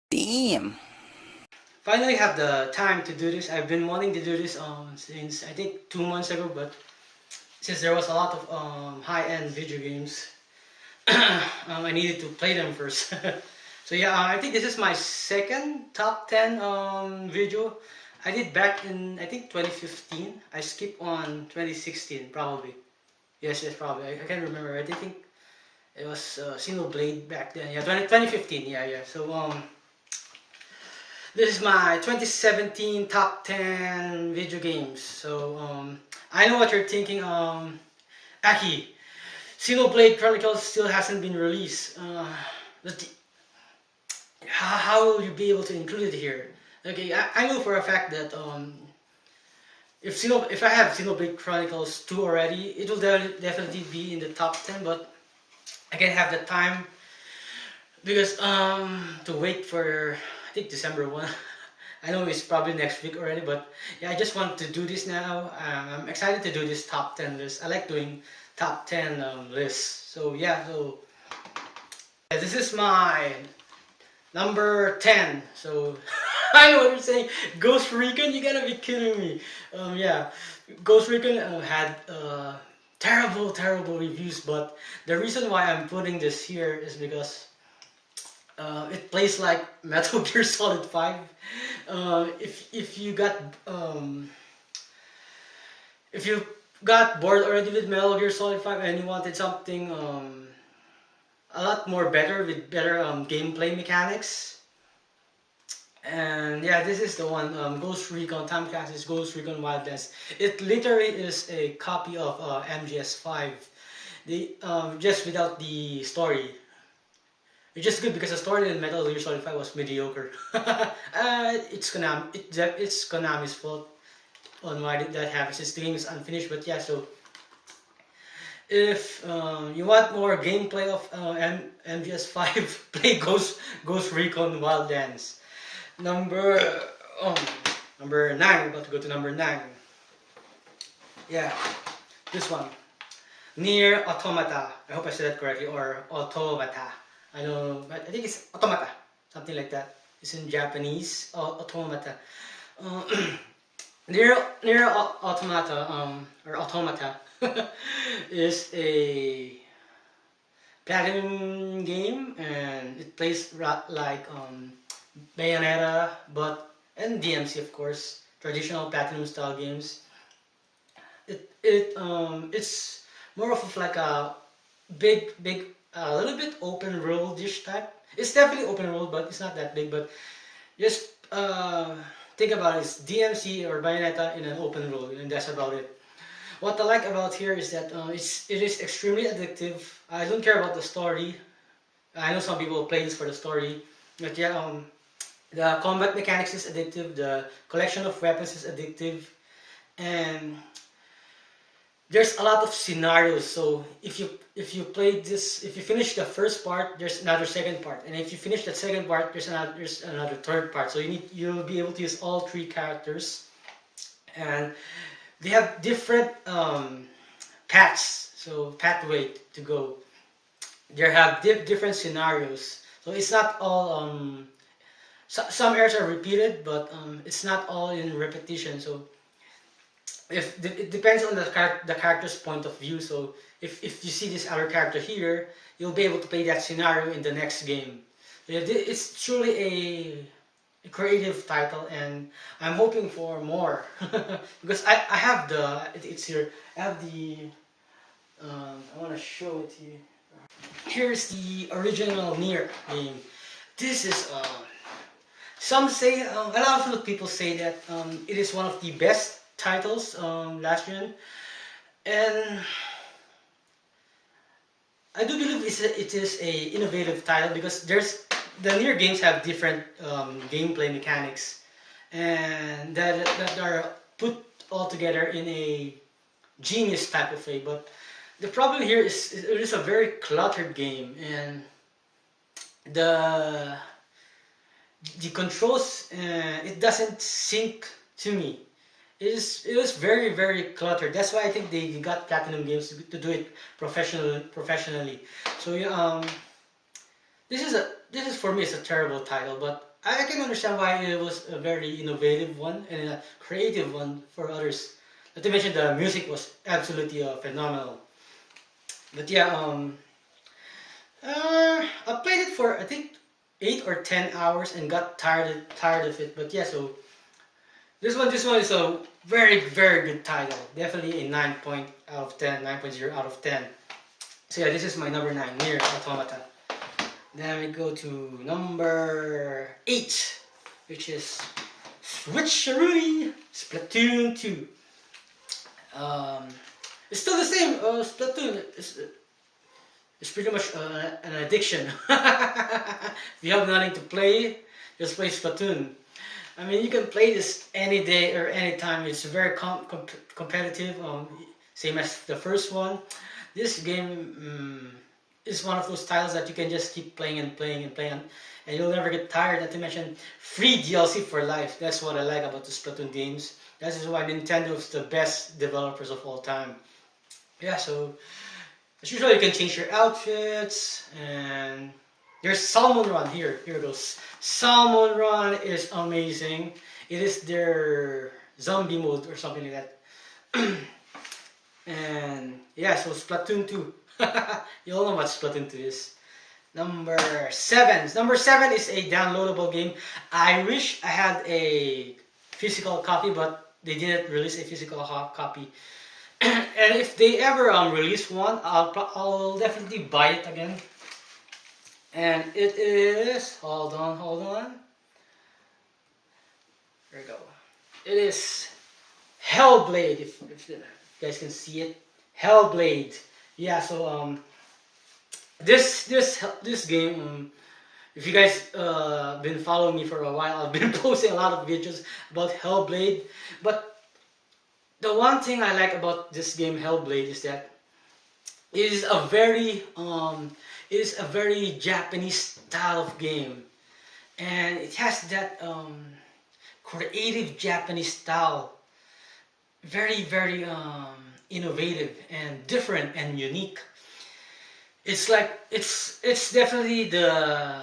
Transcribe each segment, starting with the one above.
Damn. Finally have the time to do this. I've been wanting to do this since I think 2 months ago, but since there was a lot of high-end video games, I needed to play them first. So yeah, I think this is my second top 10 video. I did back in I think 2015. I skipped on 2016 probably. Yes, probably. I can't remember. I think it was Xenoblade back then. Yeah, 2015. Yeah. So this is my 2017 top 10 video games. So I know what you're thinking. Aki, Xenoblade Chronicles still hasn't been released. But how will you be able to include it here? Okay, I know for a fact that if I have Xenoblade Chronicles 2 already, it will definitely be in the top 10. But I can have the time because to wait for I think December 1. I know it's probably next week already, but yeah, I just want to do this now. I'm excited to do this top 10 list. I like doing top 10 lists. So yeah, yeah, this is my number 10. So I know what you're saying. Ghost Recon, you gotta be kidding me. Yeah, Ghost Recon had terrible reviews, but the reason why I'm putting this here is because it plays like Metal Gear Solid 5. If you got if you got bored already with Metal Gear Solid 5 and you wanted something a lot more better with better gameplay mechanics, and yeah, this is the one. Ghost Recon Time Clancy's Ghost Recon Wildlands. It literally is a copy of MGS5. The just without the story. It's just good because the story in Metal Gear Solid 5 was mediocre. It's Konami's fault on why that happens. Since the game is unfinished, but yeah. So if you want more gameplay of MGS5, play Ghost Recon Wildlands. Number 9. We're about to go to number 9. Yeah, this one. Near Automata. I hope I said that correctly, or Automata. I know, but I think it's Automata, something like that. It's in Japanese, Automata. Uh, near Automata, or Automata, is a platinum game, and it plays like Bayonetta, and DMC of course, traditional platinum style games. It's more of like a big a little bit open world-ish type. It's definitely open world, but it's not that big. But just think about it, it's DMC or Bayonetta in an open world, and that's about it. What I like about here is that it is extremely addictive. I don't care about the story. I know some people play this for the story, but yeah, the combat mechanics is addictive. The collection of weapons is addictive, and there's a lot of scenarios. So if you finish the first part, there's another second part, and if you finish that second part, there's another third part. So you'll be able to use all three characters, and they have different paths, so pathway to go. They have different scenarios, so it's not all some areas are repeated, but it's not all in repetition. So if it depends on the character's point of view. So if you see this other character here, you'll be able to play that scenario in the next game. It's truly a creative title, and I'm hoping for more because I have it's here. I have the I want to show it to you. Here's the original Nier game. This is some say a lot of people say that it is one of the best titles last gen, and I do believe it is a innovative title because the Nier games have different gameplay mechanics, and that are put all together in a genius type of way. But the problem here is it is a very cluttered game, and the the controls it doesn't sync to me. It was very cluttered. That's why I think they got Platinum Games to do it professionally. So yeah, this is for me it's a terrible title, but I can understand why it was a very innovative one and a creative one for others. Not to mention the music was absolutely phenomenal. But yeah, I played it for I think 8 or 10 hours and got tired of it. But yeah, so this one is a very good title. Definitely a 9 point out of 10, 9.0 out of 10. So yeah, this is my number 9, Nier Automata. Then we go to number 8, which is Switcheroo Splatoon 2. Um, it's still the same. Splatoon. It's pretty much an addiction. If you have nothing to play, just play Splatoon. I mean, you can play this any day or any time. It's very competitive, same as the first one. This game is one of those titles that you can just keep playing and playing and playing, and you'll never get tired. Not to mention free DLC for life. That's what I like about the Splatoon games. That is why Nintendo is the best developers of all time. Yeah, so as usual, you can change your outfits, and there's Salmon Run here. Here it goes. Salmon Run is amazing. It is their zombie mode or something like that. And yeah, so Splatoon 2. You all know what Splatoon 2 is. Number 7. Number 7 is a downloadable game. I wish I had a physical copy, but they didn't release a physical copy. And if they ever release one, I'll definitely buy it again. And it is, hold on. There we go. It is Hellblade. If you guys can see it, Hellblade. Yeah. So this game. If you guys been following me for a while, I've been posting a lot of videos about Hellblade. But the one thing I like about this game, Hellblade, is that it is a very Japanese style of game, and it has that creative Japanese style, very innovative and different and unique. It's like it's definitely the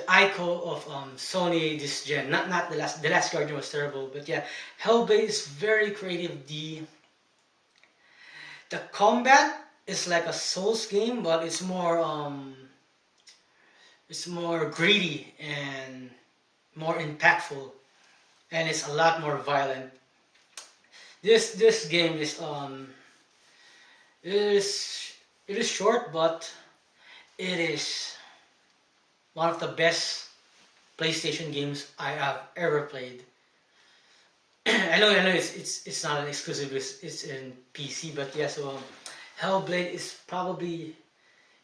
icon of Sony this gen. Not the last Guardian was terrible, but yeah, Hellblade is very creative. The combat is like a Souls game, but it's more greedy and more impactful, and it's a lot more violent. This game it is short, but it is one of the best PlayStation games I have ever played. I know it's not an exclusive. It's in PC, but yeah. So Hellblade is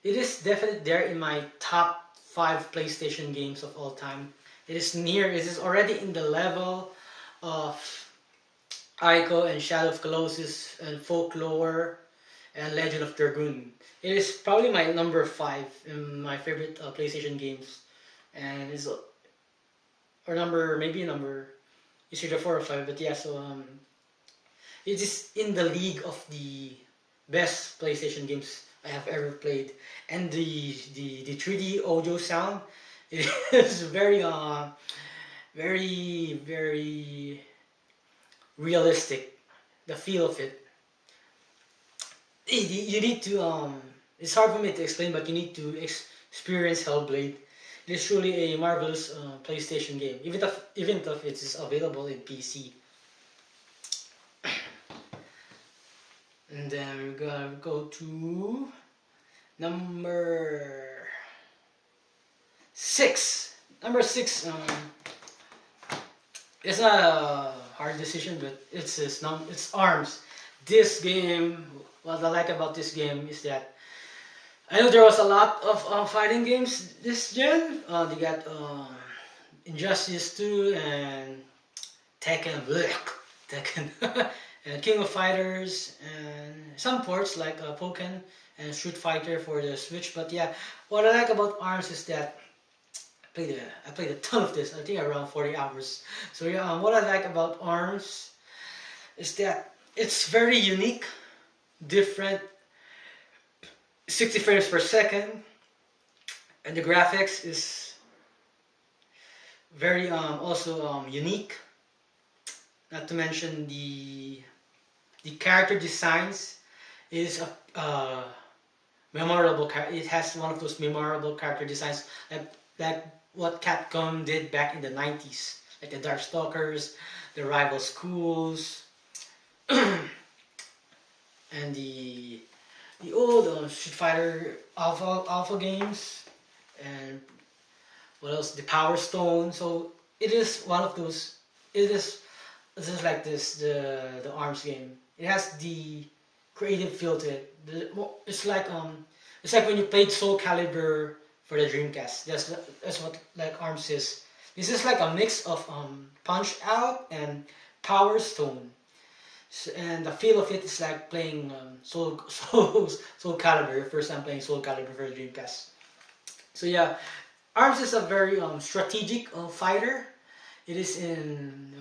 it is definitely there in my top 5 PlayStation games of all time. It is already in the level of Ico and Shadow of Colossus and Folklore and Legend of Dragoon. It is probably my number 5 in my favorite PlayStation games, and it's either 4 or 5. But yeah, so it is in the league of the best PlayStation games I have ever played, and the 3D audio sound, it is very realistic. The feel of it. You need to it's hard for me to explain, but you need to experience Hellblade. It is truly a marvelous PlayStation game, even if it is available in PC. And then we're gonna go to number 6. Number 6. It's not a hard decision, but it's ARMS. This game. What I like about this game is that I know there was a lot of fighting games this gen. They got Injustice 2 and Tekken, and King of Fighters, and some ports like Pokken and Street Fighter for the Switch. But yeah, what I like about ARMS is that I played a ton of this. I think around 40 hours. So yeah, what I like about ARMS is that it's very unique, different, 60 frames per second, and the graphics is very also unique. Not to mention the character designs is a memorable. It has one of those memorable character designs like what Capcom did back in the 90s, like the Darkstalkers, the rival schools, and the old Street Fighter Alpha games, and what else? The Power Stone. So it is one of those. It is just like this the Arms game. It has the creative feel to it. It's like when you played Soul Calibur for the Dreamcast. That's what like Arms is. This is like a mix of Punch Out and Power Stone. And the feel of it is like playing Soul Calibur. First time playing Soul Calibur for the Dreamcast. So yeah, Arms is a very strategic fighter. It is in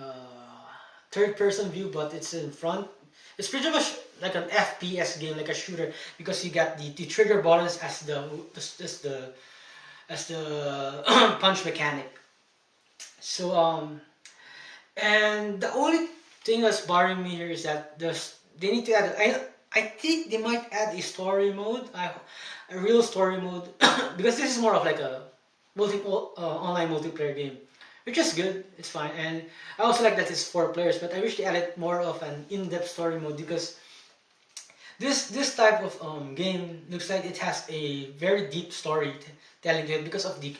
third person view, but it's in front. It's pretty much like an FPS game, like a shooter, because you got the trigger buttons as the punch mechanic. So and the only thing that's bothering me here is that they need to add. I think they might add a story mode, a real story mode, because this is more of like a online multiplayer game, which is good. It's fine, and I also like that it's 4 players. But I wish they added more of an in-depth story mode, because this type of game looks like it has a very deep story telling to it because of the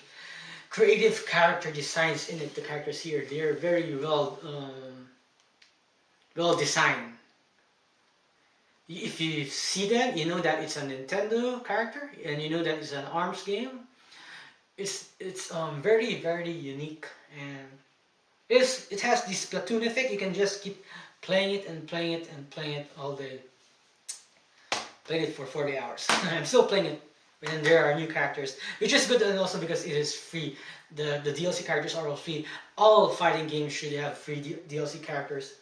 creative character designs in it. The characters here, they are very well designed. If you see them, you know that it's a Nintendo character, and you know that it's an Arms game. It's very unique, and it has this Splatoon effect. You can just keep playing it and playing it and playing it all day. Played it for 40 hours. I'm still playing it, and there are new characters, which is good, and also because it is free. The DLC characters are all free. All fighting games should have free DLC characters.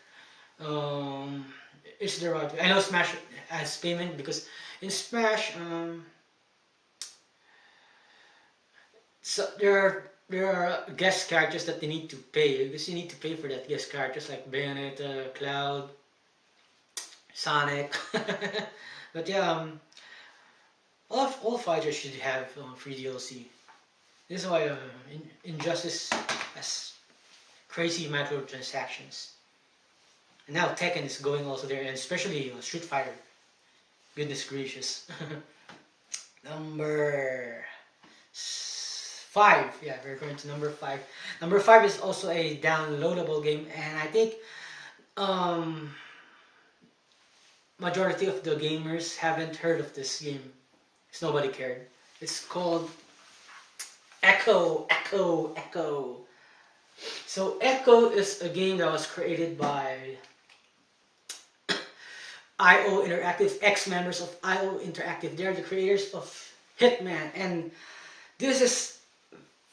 It's the right way. I know Smash has payment, because in Smash, so there are guest characters that they need to pay, because you need to pay for that guest characters like Bayonetta, Cloud, Sonic. But yeah, all fighters should have free DLC. This is why Injustice has crazy microtransactions. And now Tekken is going also there, and especially Street Fighter. Goodness gracious. Number 5. Yeah, we're going to number 5. Number 5 is also a downloadable game, and I think majority of the gamers haven't heard of this game. Because nobody cared. It's called Echo. So Echo is a game that was created by IO Interactive, ex-members of IO Interactive. They're the creators of Hitman, and this is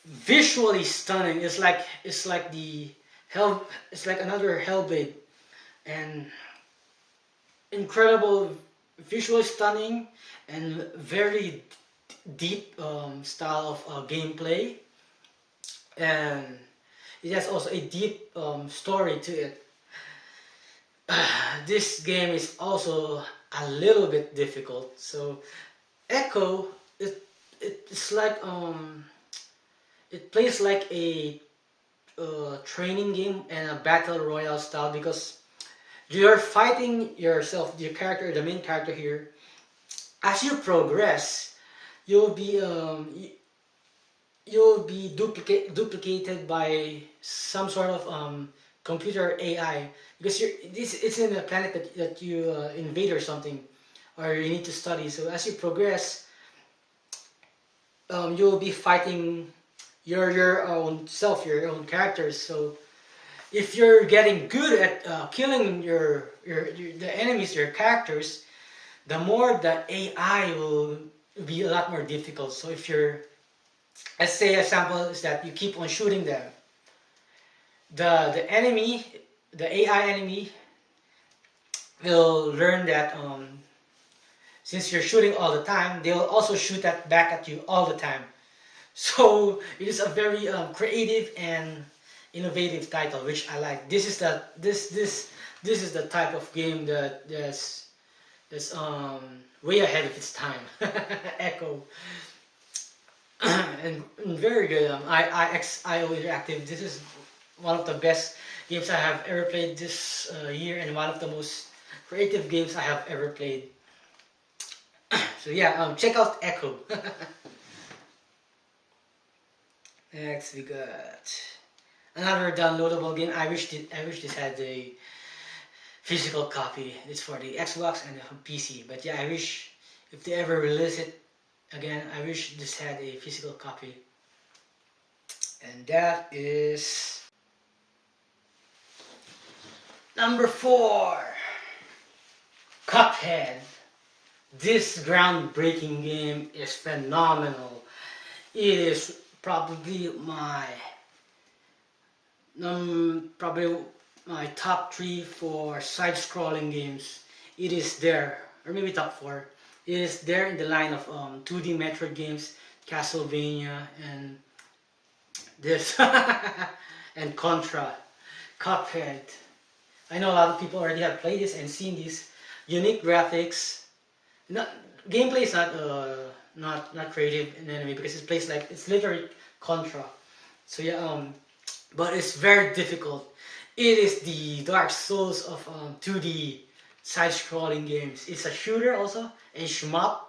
visually stunning. It's like it's like another Hellblade, and incredible, visually stunning, and very deep style of gameplay, and it has also a deep story to it. This game is also a little bit difficult. So Echo, it's like it plays like a training game and a battle royale style, because you're fighting yourself, your character, the main character here. As you progress, you'll be duplicated by some sort of computer AI, because it's in a planet that you invade or something, or you need to study. So as you progress, you'll be fighting your own self, your own characters. So if you're getting good at killing the enemies, your characters, the more the AI will be a lot more difficult. So if you're, let's say, a example is that you keep on shooting them, the enemy, the AI enemy, will learn that since you're shooting all the time, they will also shoot that back at you all the time. So it is a very creative and innovative title, which I like. This is the type of game that's way ahead of its time. Echo. And very good. IO Interactive. This is one of the best games I have ever played this year, and one of the most creative games I have ever played. So yeah, check out Echo. Next we got another downloadable game. I wish this had a physical copy. It's for the Xbox and the PC. But yeah, I wish if they ever release it again, I wish this had a physical copy. And that is number 4, Cuphead. This groundbreaking game is phenomenal. It is probably probably my top 3 for side-scrolling games. It is there, or maybe top 4. It is there in the line of 2D Metroid games, Castlevania, and this and Contra, Cuphead. I know a lot of people already have played this and seen these unique graphics. Not gameplay is not creative in any way, because it plays like it's literally Contra. So yeah, but it's very difficult. It is the Dark Souls of 2D side-scrolling games. It's a shooter also, a shmup.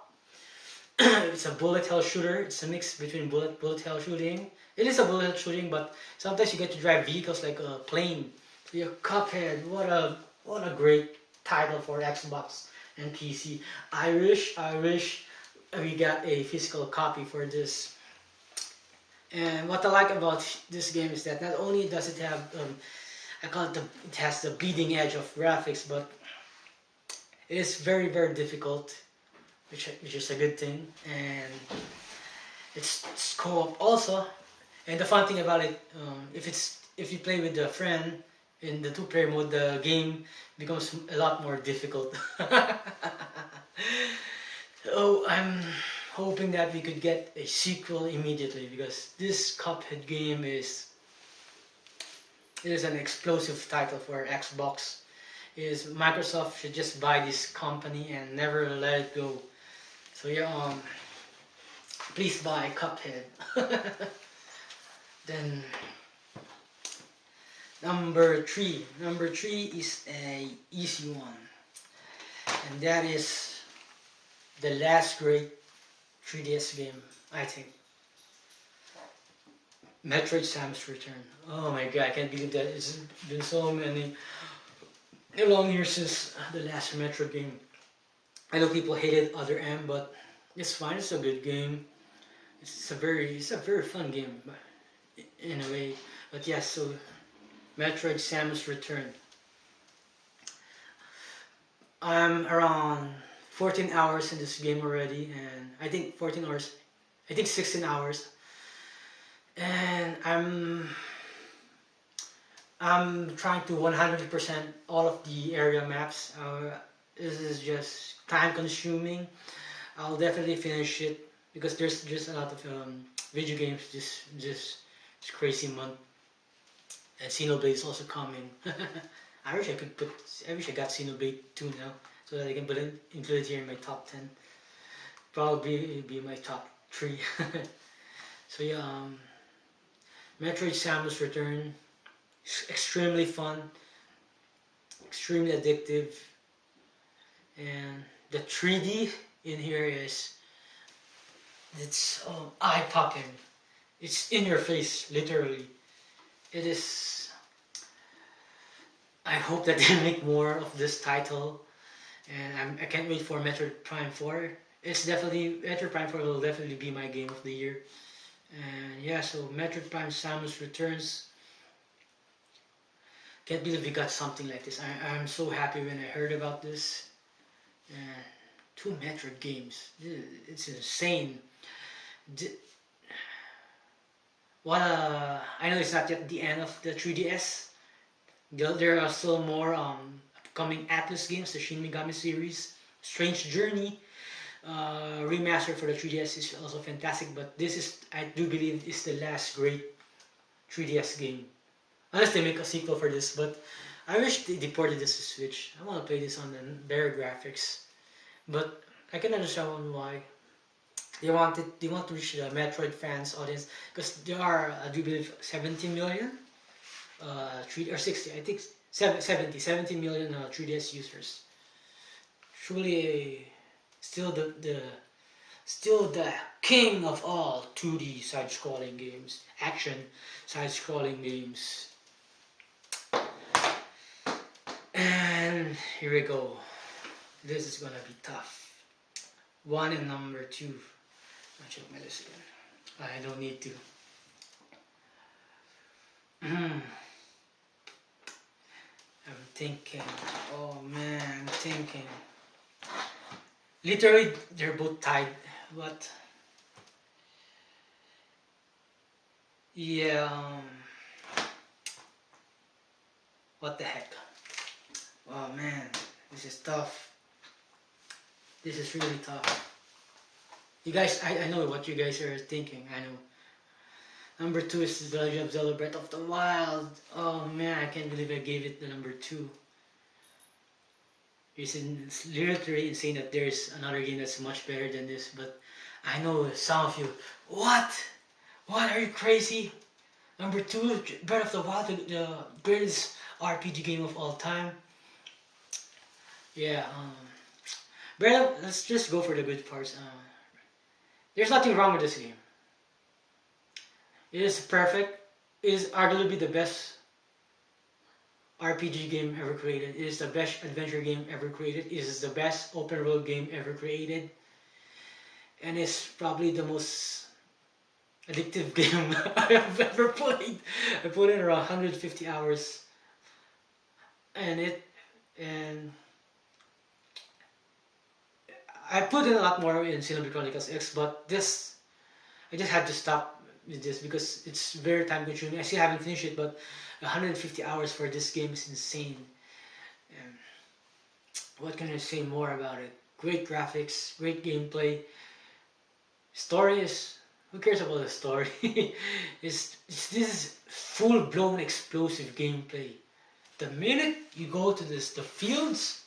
It's a bullet hell shooter. It's a mix between bullet hell shooting. It is a bullet hell shooting, but sometimes you get to drive vehicles like a plane. So yeah, Cuphead. What a great title for Xbox and PC. I wish we got a physical copy for this. And what I like about this game is that not only does it have I call it it has the bleeding edge of graphics, but it is very difficult, which is a good thing, and it's co-op also. And the fun thing about it, if you play with a friend in the 2-player mode, the game becomes a lot more difficult. So I'm hoping that we could get a sequel immediately, because this Cuphead game is an explosive title for Xbox. Microsoft should just buy this company and never let it go. So yeah, please buy Cuphead. Then number 3 is a easy one, and that is the last great 3DS game, I think. Metroid Samus Return. Oh my god, I can't believe that it's been so many long years since the last Metroid game. I know people hated Other M, but it's fine. It's a good game. It's a very fun game, in a way. But yeah, so Metroid Samus Return. I'm around 14 hours in this game already, and I think 14 hours, I think 16 hours, and I'm trying to 100% all of the area maps. This is just time consuming. I'll definitely finish it, because there's just a lot of video games this crazy month, and Xenoblade is also coming. I wish I got Xenoblade 2 now, so that I can include it here in my top 10. Probably be my top 3. So yeah, Metroid Samus Return, extremely fun, extremely addictive, and the 3D in here it's eye-popping. It's in your face, literally. It is. I hope that they make more of this title, and I can't wait for Metroid Prime 4. Metroid Prime 4 will definitely be my game of the year. And yeah, so Metroid Prime Samus Returns. Can't believe we got something like this. I'm so happy when I heard about this. And 2 Metroid games. It's insane. I know it's not yet the end of the 3DS. There are still more upcoming Atlas games, the Shin Megami series, Strange Journey, remaster for the 3DS is also fantastic, but this is, I do believe, is the last great 3DS game. Unless they make a sequel for this, but I wish they ported this to Switch. I want to play this on the better graphics, but I can understand why they wanted. They want to reach the Metroid fans audience because there are, I do believe, 70 million, 60. I think 70 million 3DS users. Truly, still still the king of all 2D side-scrolling games, action side-scrolling games. And here we go. This is gonna be tough. 1 and number 2. I'll check my list again. I don't need to. I'm thinking. Oh man, I'm thinking. Literally, they're both tied. But yeah, what the heck? Oh man, this is tough. This is really tough. You guys, I know what you guys are thinking. I know. Number 2 is The Legend of Zelda Breath of the Wild. Oh man, I can't believe I gave it the number 2. It's literally insane that there's another game that's much better than this, but I know some of you, what? What, are you crazy? Number 2, Breath of the Wild, the greatest RPG game of all time. Yeah, let's just go for the good parts. There's nothing wrong with this game. It is perfect. It is arguably the best RPG game ever created. It is the best adventure game ever created. It is the best open world game ever created. And it's probably the most addictive game I have ever played. I put in around 150 hours. And I put in a lot more in Xenoblade Chronicles X, but this, I just had to stop with this because it's very time consuming. I still haven't finished it, but 150 hours for this game is insane. And what can I say more about it? Great graphics, great gameplay. Story is, who cares about the story? This is full-blown explosive gameplay. The minute you go to the fields,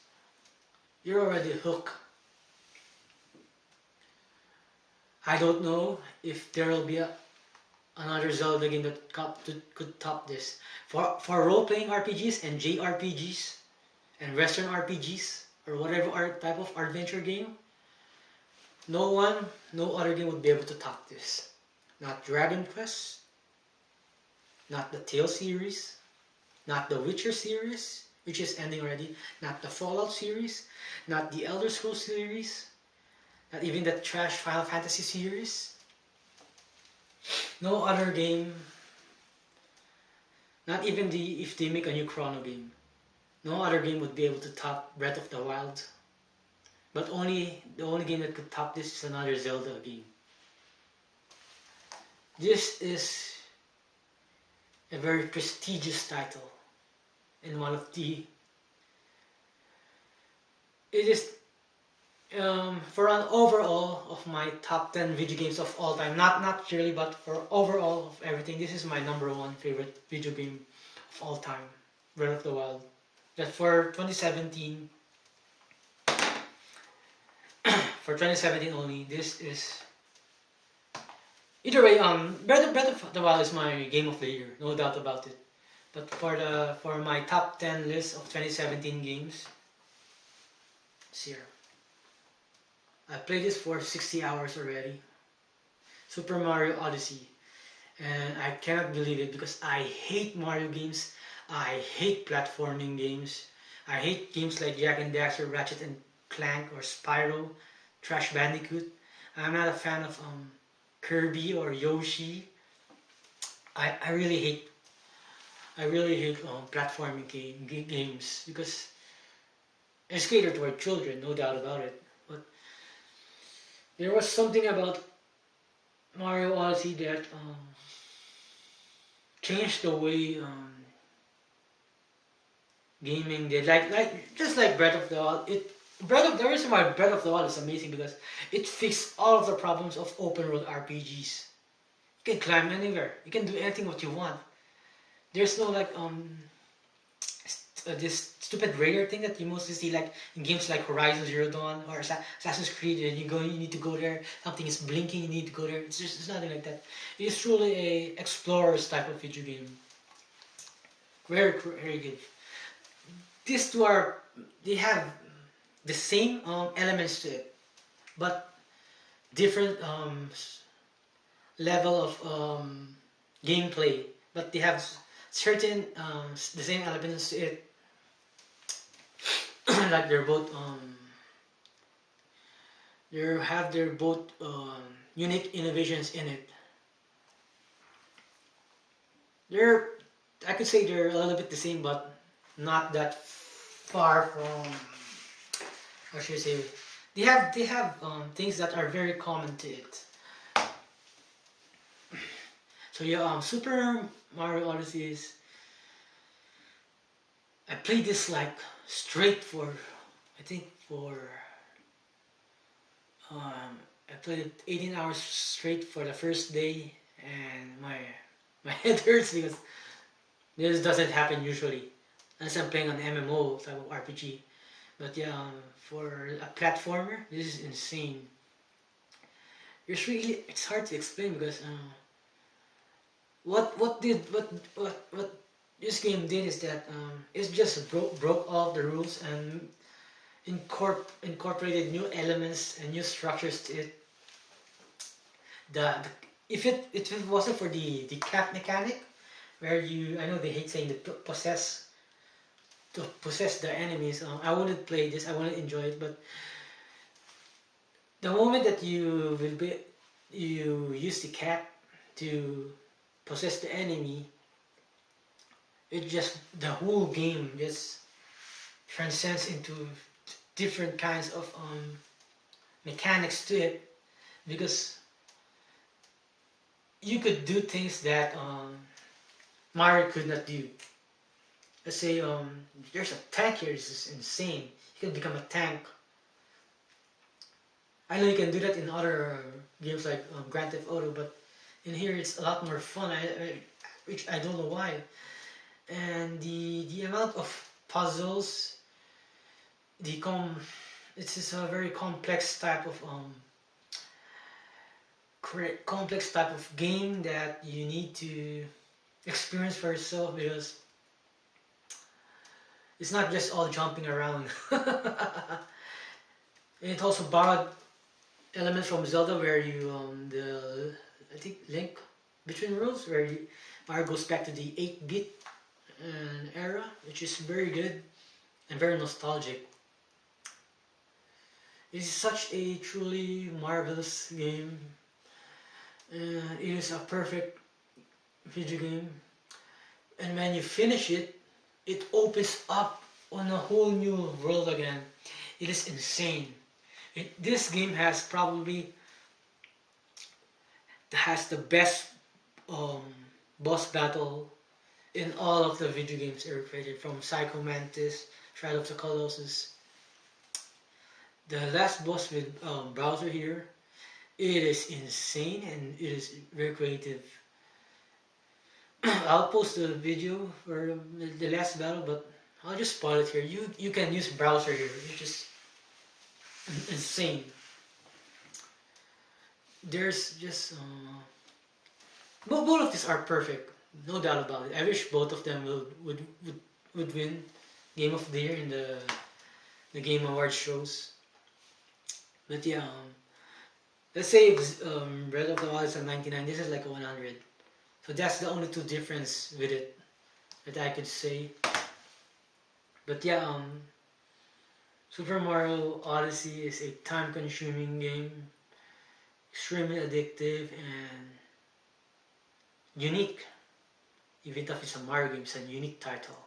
you're already hooked. I don't know if there will be another Zelda game that could top this. For role-playing RPGs and JRPGs and Western RPGs or whatever type of adventure game, no other game would be able to top this. Not Dragon Quest, not the Tales series, not the Witcher series, which is ending already, not the Fallout series, not the Elder Scrolls series, not even the trash Final Fantasy series. No other game, not even if they make a new Chrono game, no other game would be able to top Breath of the Wild. But the only game that could top this is another Zelda game. This is a very prestigious title and one of the, it is for an overall of my top 10 video games of all time, not really, but for overall of everything, this is my number 1 favorite video game of all time, Breath of the Wild. That for 2017, for 2017 only, this is, either way, Breath of the Wild is my game of the year, no doubt about it. But for my top 10 list of 2017 games, it's here. I played this for 60 hours already. Super Mario Odyssey. And I cannot believe it because I hate Mario games. I hate platforming games. I hate games like Jak and Daxter, Ratchet and Clank, or Spyro, Crash Bandicoot. I'm not a fan of Kirby or Yoshi. I really hate platforming games because it's catered toward children, no doubt about it. But there was something about Mario Odyssey that changed the way gaming did. Like just like Breath of the Wild, The reason why Breath of the Wild is amazing because it fixed all of the problems of open world RPGs. You can climb anywhere. You can do anything what you want. There's no like this stupid radar thing that you mostly see like in games like Horizon Zero Dawn or Assassin's Creed. And you need to go there. Something is blinking, you need to go there. It's nothing like that. It's truly a explorer's type of video game. Very good. These two are they have the same elements to it, but different level of gameplay. But they have certain the same elements to it. Like they're both they're both unique innovations in it. They're I could say they're a little bit the same, but not that far from. How should I say? They have things that are very common to it. So yeah, Super Mario Odyssey is. I played this like straight for, I think for. I played it 18 hours straight for the first day, and my head hurts because this doesn't happen usually, unless I'm playing an MMO type of RPG. But yeah, for a platformer, this is insane. It's hard to explain because what this game did is that it just broke all the rules and incorporated new elements and new structures to it. The if it wasn't for the cat mechanic, where you I know they hate saying the to possess the enemies. I wouldn't play this. I wouldn't enjoy it. But the moment that you use the cat to possess the enemy, it just the whole game just transcends into different kinds of mechanics to it, because you could do things that Mario could not do. Let's say there's a tank here. This is insane. You can become a tank. I know you can do that in other games like Grand Theft Auto, but in here it's a lot more fun. Which I don't know why. And the amount of puzzles, it's just a very complex type of game that you need to experience for yourself, because it's not just all jumping around. And it also borrowed elements from Zelda, where you I think Link Between Worlds, where Mario goes back to the 8-bit era, which is very good and very nostalgic. It is such a truly marvelous game. It is a perfect video game, and when you finish it, it opens up on a whole new world again. It is insane. This game has the best boss battle in all of the video games ever created, from Psycho Mantis, Shadow of the Colossus. The last boss with Bowser here, it is insane and it is very creative. I'll post a video for the last battle, but I'll just spoil it here. You can use Bowser here. It's just insane. There's just both of these are perfect, no doubt about it. I wish both of them would win Game of the Year in the Game Awards shows. But yeah, let's say if Breath of the Wild is a 99, this is like a 100. So that's the only two difference with it that I could say. But yeah, Super Mario Odyssey is a time-consuming game, extremely addictive and unique. Even though it's a Mario game, it's a unique title.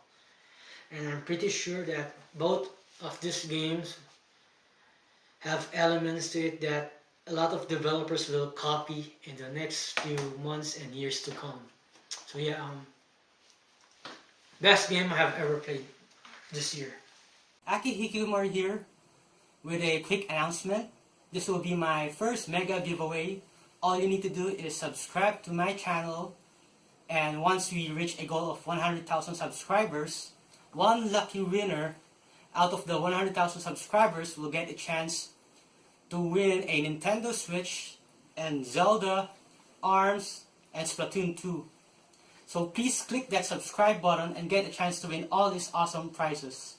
And I'm pretty sure that both of these games have elements to it that a lot of developers will copy in the next few months and years to come. So yeah, best game I have ever played this year. Hikikomori here. with a quick announcement. This will be my first mega giveaway. All you need to do is subscribe to my channel, and once we reach a goal of 100,000 subscribers, one lucky winner out of the 100,000 subscribers will get a chance to win a Nintendo Switch and Zelda, ARMS, and Splatoon 2. So please click that subscribe button and get a chance to win all these awesome prizes.